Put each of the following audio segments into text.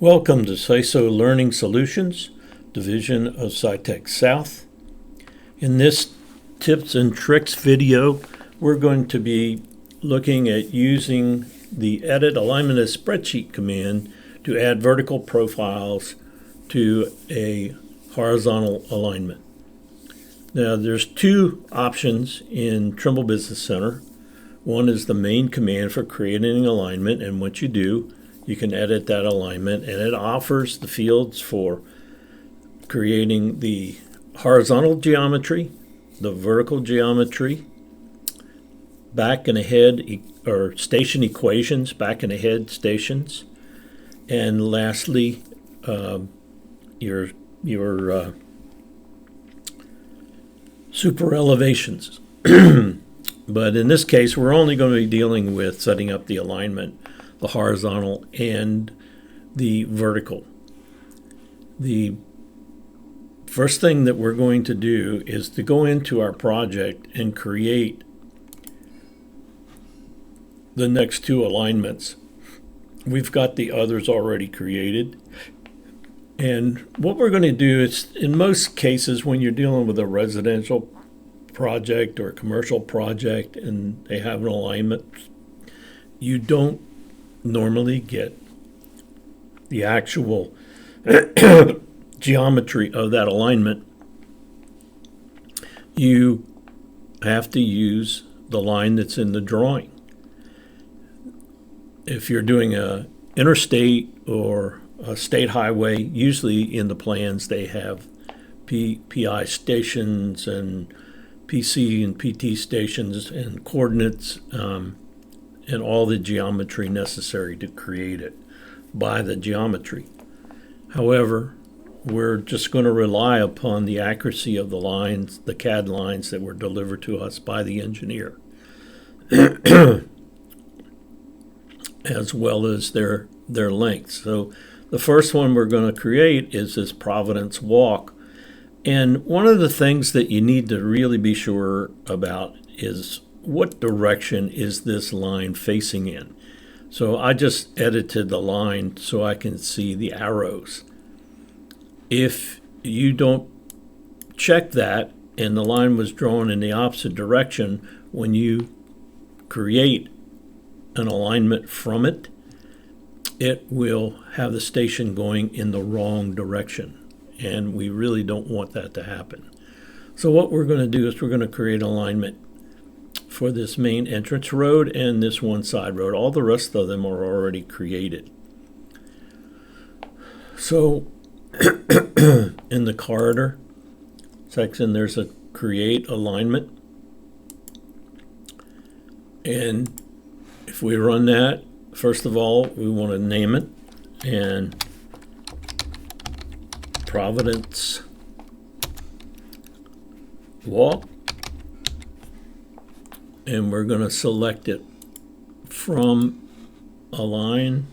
Welcome to CISO Learning Solutions, division of SITECH South. In this tips and tricks video, we're going to be looking at using the Edit Alignment as Spreadsheet command to add vertical profiles to a horizontal alignment. Now, there's two options in Trimble Business Center. One is the main command for creating an alignment, and what you do, you can edit that alignment, and it offers the fields for creating the horizontal geometry, the vertical geometry, back and ahead or station equations, back and ahead stations, and lastly, your super elevations. But in this case, we're only going to be dealing with setting up the alignment, the horizontal and the vertical. The first thing that we're going to do is to go into our project and create the next two alignments. We've got the others already created. And what we're going to do is, in most cases, when you're dealing with a residential project or a commercial project and they have an alignment, you don't normally get the actual geometry of that alignment. You have to use the line that's in the drawing. If you're doing a interstate or a state highway, usually in the plans they have PI stations and PC and PT stations and coordinates and all the geometry necessary to create it by the geometry. However, we're just going to rely upon the accuracy of the lines, the CAD lines that were delivered to us by the engineer, as well as their length. So the first one we're going to create is this Providence Walk. And one of the things that you need to really be sure about is what direction is this line facing in. So I just edited the line so I can see the arrows. If you don't check that and the line was drawn in the opposite direction, when you create an alignment from it, it will have the station going in the wrong direction. And we really don't want that to happen. So what we're going to do is we're going to create alignment for this main entrance road and this one side road. All the rest of them are already created. So in the corridor section, there's a create alignment. And if we run that, first of all, we want to name it, and Providence Walk, and we're going to select it from Align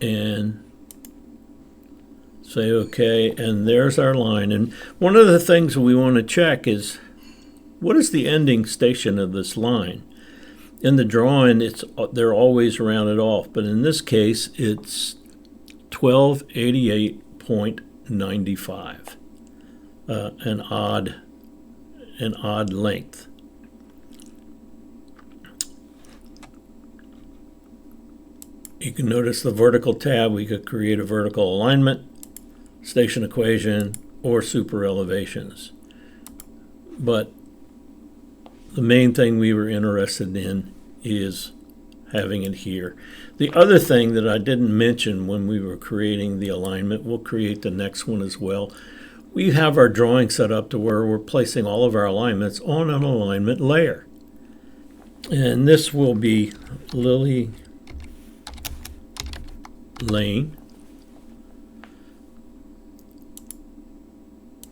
and say OK, and there's our line. And one of the things we want to check is, what is the ending station of this line? In the drawing, they're always rounded off, but in this case, it's 1288.95, an odd length. You can notice the vertical tab. We could create a vertical alignment, station equation, or super elevations. But the main thing we were interested in is having it here. The other thing that I didn't mention when we were creating the alignment, we'll create the next one as well. We have our drawing set up to where we're placing all of our alignments on an alignment layer. And this will be Lily Lane.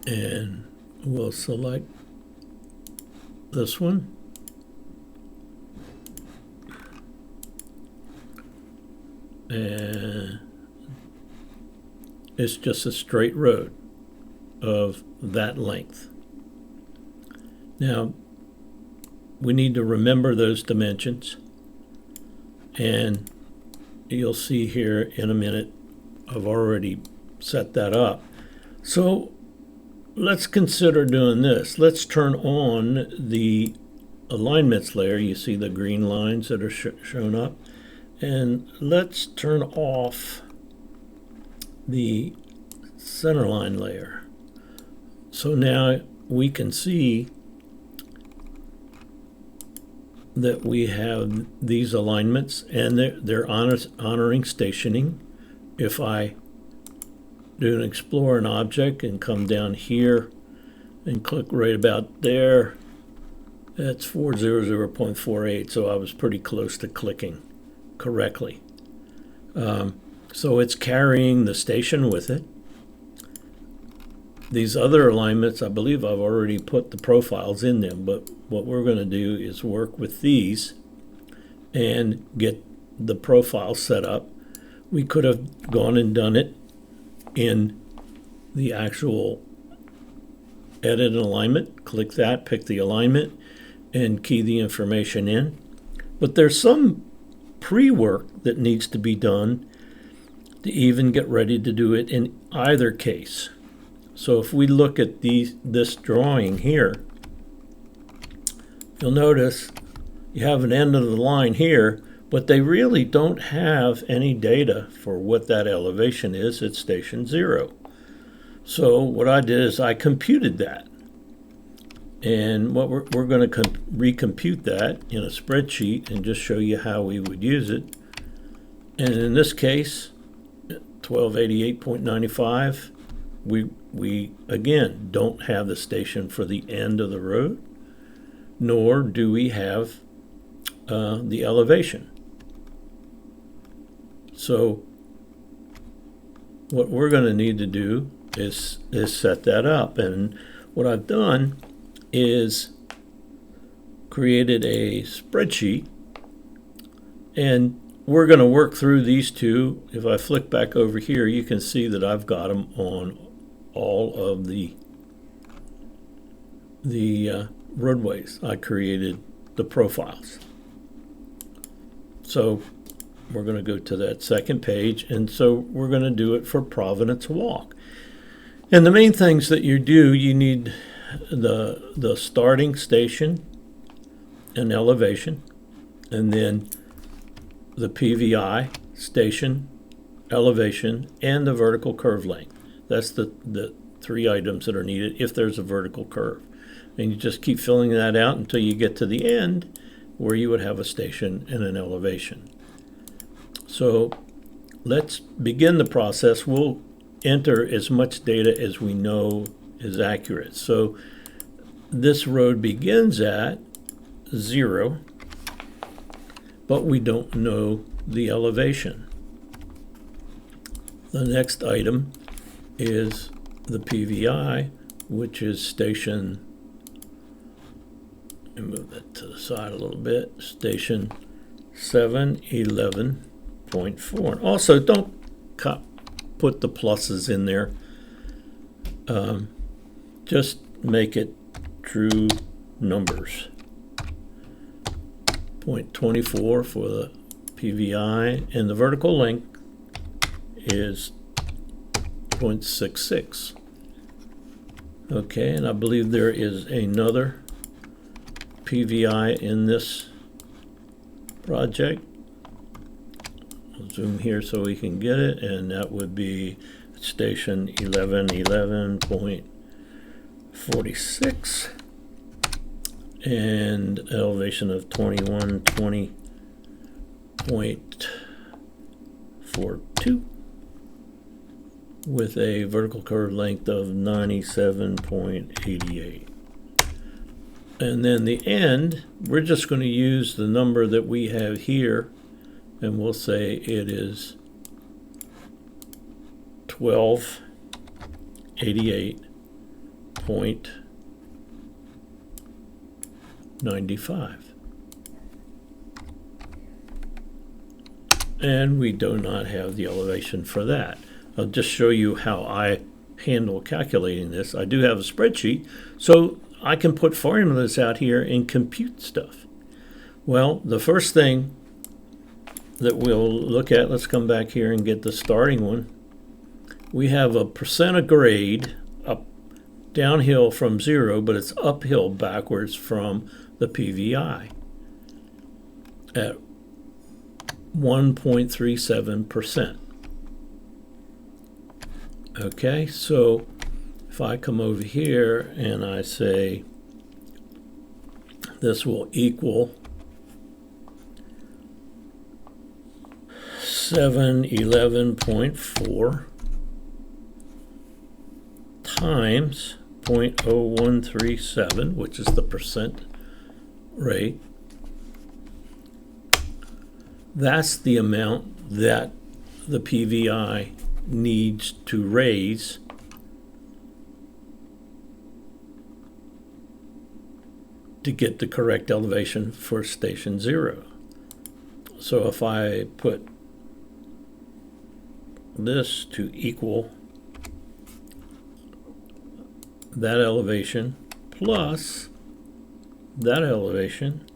And we'll select this one. And it's just a straight road of that length. Now, we need to remember those dimensions, and you'll see here in a minute, I've already set that up. So let's consider doing this. Let's turn on the alignments layer. You see the green lines that are shown up. And let's turn off the centerline layer. So now we can see that we have these alignments, and they're honoring stationing. If I do an explore an object and come down here and click right about there, that's 400.48, so I was pretty close to clicking correctly. So it's carrying the station with it. These other alignments, I believe I've already put the profiles in them, but what we're going to do is work with these and get the profile set up. We could have gone and done it in the actual edit alignment. Click that, pick the alignment, and key the information in. But there's some pre-work that needs to be done to even get ready to do it in either case. So if we look at this drawing here, you'll notice you have an end of the line here, but they really don't have any data for what that elevation is at station 0. So what I did is I computed that. And what we're going to recompute that in a spreadsheet and just show you how we would use it. And in this case, 1288.95, we again don't have the station for the end of the road, nor do we have the elevation. So what we're going to need to do is set that up. And what I've done is created a spreadsheet, and we're going to work through these two. If I flick back over here, you can see that I've got them on all of the roadways. I created the profiles. So we're going to go to that second page, and so we're going to do it for Providence Walk. And the main things that you do, you need the starting station and elevation, and then the PVI, station, elevation, and the vertical curve length. That's the three items that are needed if there's a vertical curve. And you just keep filling that out until you get to the end where you would have a station and an elevation. So let's begin the process. We'll enter as much data as we know is accurate. So this road begins at 0, but we don't know the elevation. The next item is the PVI, which is station, let me move that to the side a little bit, station 711.4. Also, don't put the pluses in there. Just make it true numbers. 0.24 for the PVI, and the vertical length is 0.66. Okay, and I believe there is another PVI in this project. I'll zoom here so we can get it, and that would be station 1111.46 and elevation of 2120.42 with a vertical curve length of 97.88. And then the end, we're just going to use the number that we have here, and we'll say it is 1288.95. And we do not have the elevation for that. I'll just show you how I handle calculating this. I do have a spreadsheet, so I can put formulas out here and compute stuff. Well, the first thing that we'll look at, let's come back here and get the starting one. We have a percent of grade up downhill from 0, but it's uphill backwards from the PVI at 1.37%. Okay, so if I come over here and I say this will equal 711.4 times 0.0137, which is the percent rate. That's the amount that the PVI needs to raise to get the correct elevation for station 0. So if I put this to equal that elevation plus that elevation,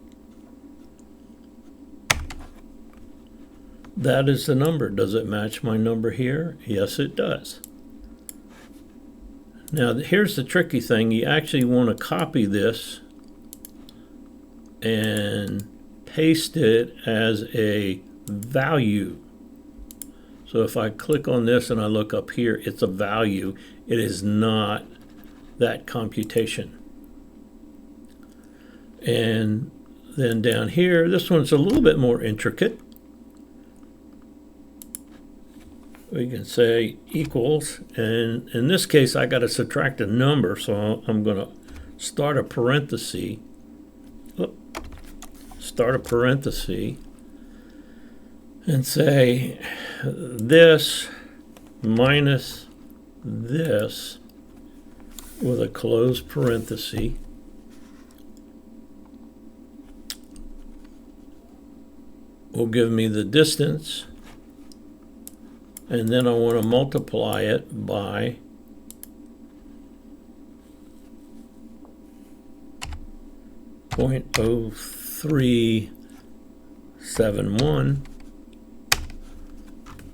that is the number. Does it match my number here? Yes, it does. Now, here's the tricky thing. You actually want to copy this and paste it as a value. So if I click on this and I look up here, it's a value. It is not that computation. And then down here, this one's a little bit more intricate. We can say equals, and in this case I got to subtract a number, so I'm going to start a parenthesis. Start a parenthesis and say this minus this with a closed parenthesis will give me the distance, and then I want to multiply it by 0.0371,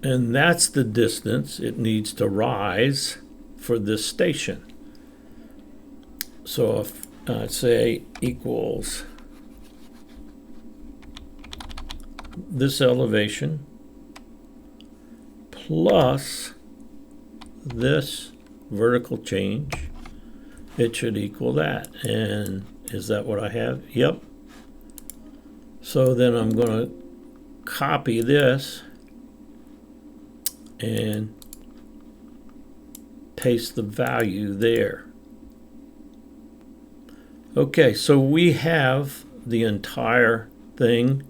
and that's the distance it needs to rise for this station. So if I say equals this elevation plus this vertical change, it should equal that. And is that what I have? Yep. So then I'm going to copy this and paste the value there. Okay, so we have the entire thing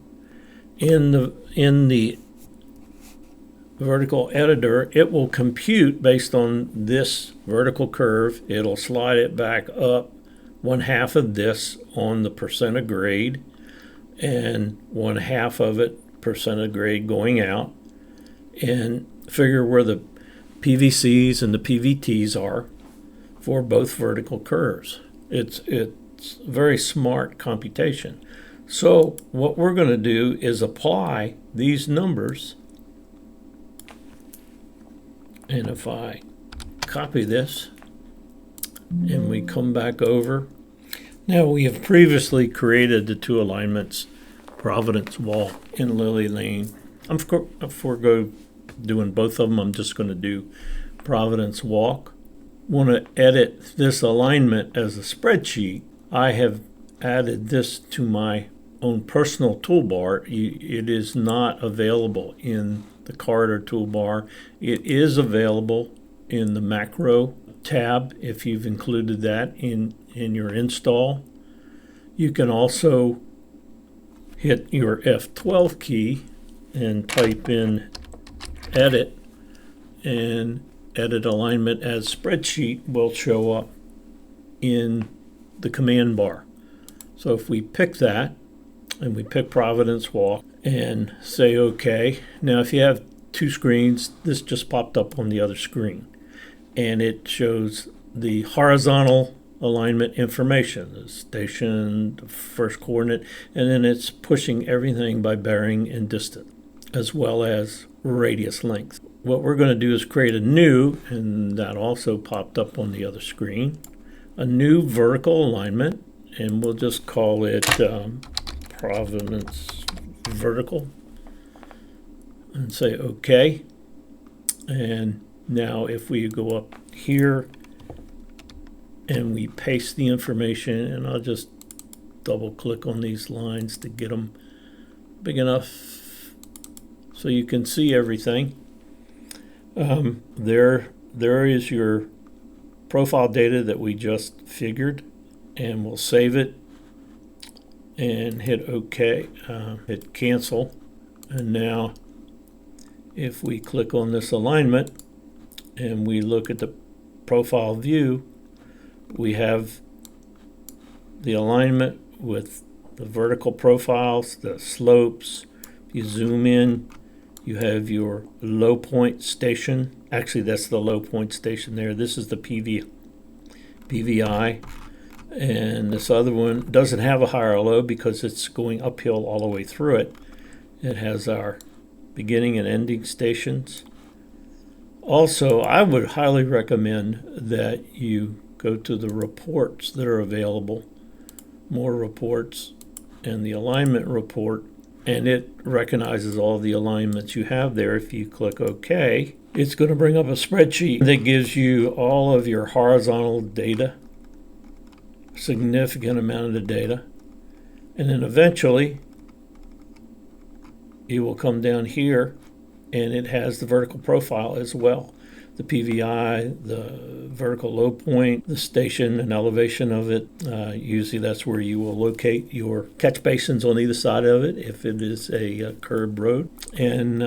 in the vertical editor. It will compute based on this vertical curve. It'll slide it back up 1/2 of this on the percent of grade, and 1/2 of it percent of grade going out, and figure where the PVCs and the PVTs are for both vertical curves. It's very smart computation. So what we're going to do is apply these numbers, and if I copy this and we come back over, now we have previously created the two alignments, Providence Walk and Lily Lane. I'm forego doing both of them. I'm just going to do Providence Walk. Want to edit this alignment as a spreadsheet. I have added this to my own personal toolbar. It is not available in the corridor toolbar. It is available in the macro tab if you've included that in your install. You can also hit your F12 key and type in edit, and edit alignment as spreadsheet will show up in the command bar. So if we pick that and we pick Providence Walk and say OK, now if you have two screens, this just popped up on the other screen, and it shows the horizontal alignment information, the station, the first coordinate, and then it's pushing everything by bearing and distance. as well as radius length. What we're going to do is create a new, and that also popped up on the other screen, a new vertical alignment, and we'll just call it provenance vertical, and say OK. And now if we go up here and we paste the information, and I'll just double click on these lines to get them big enough so you can see everything. There is your profile data that we just figured, and we'll save it and hit OK, hit cancel. And now if we click on this alignment and we look at the profile view, we have the alignment with the vertical profiles, the slopes. If you zoom in, you have your low point station. Actually, that's the low point station there. This is the PVI. And this other one doesn't have a high or low because it's going uphill all the way through it. It has our beginning and ending stations. Also, I would highly recommend that you go to the reports that are available, more reports, and the alignment report, and it recognizes all the alignments you have there. If you click OK, it's going to bring up a spreadsheet that gives you all of your horizontal data, significant amount of the data, and then eventually you will come down here and it has the vertical profile as well. The PVI, the vertical low point, the station and elevation of it. Usually that's where you will locate your catch basins on either side of it if it is a curved road. And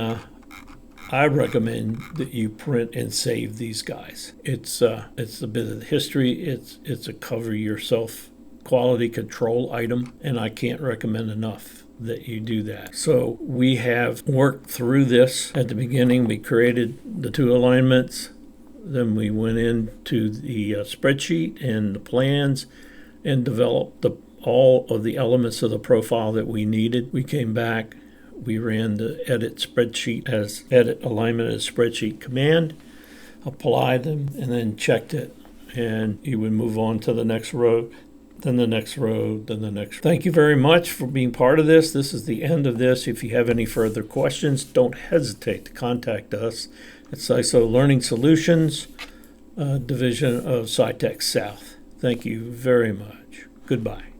I recommend that you print and save these guys. It's a bit of the history. It's a cover yourself quality control item, and I can't recommend enough that you do that. So we have worked through this. At the beginning, we created the two alignments. Then we went into the spreadsheet and the plans and developed all of the elements of the profile that we needed. We came back. We ran the edit alignment as spreadsheet command, applied them, and then checked it. And you would move on to the next row, then the next row, then the next. Thank you very much for being part of this. This is the end of this. If you have any further questions, don't hesitate to contact us at CISO Learning Solutions, division of SITECH South. Thank you very much. Goodbye.